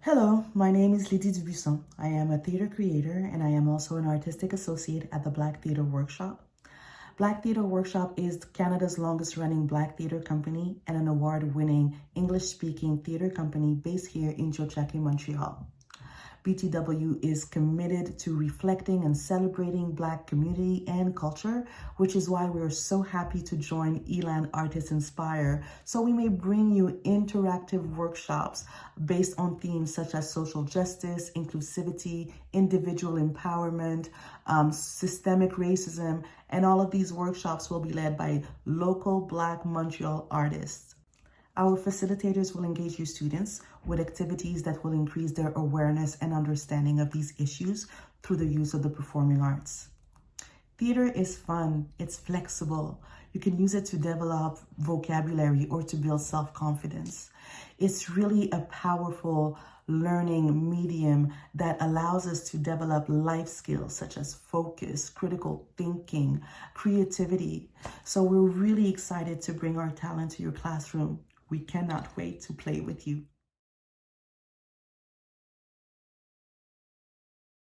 Hello, my name is Lydie Dubuisson. I am a theater creator and I am also an artistic associate at the Black Theater Workshop. Black Theater Workshop is Canada's longest running Black theater company and an award-winning English-speaking theater company based here in Tiohtià:ke, Montreal. BTW is committed to reflecting and celebrating Black community and culture, which is why we're so happy to join ELAN ArtistsInspire, so we may bring you interactive workshops based on themes such as social justice, inclusivity, individual empowerment, systemic racism, and all of these workshops will be led by local Black Montreal artists. Our facilitators will engage you students with activities that will increase their awareness and understanding of these issues through the use of the performing arts. Theater is fun, it's flexible. You can use it to develop vocabulary or to build self-confidence. It's really a powerful learning medium that allows us to develop life skills such as focus, critical thinking, creativity. So we're really excited to bring our talent to your classroom. We cannot wait to play with you.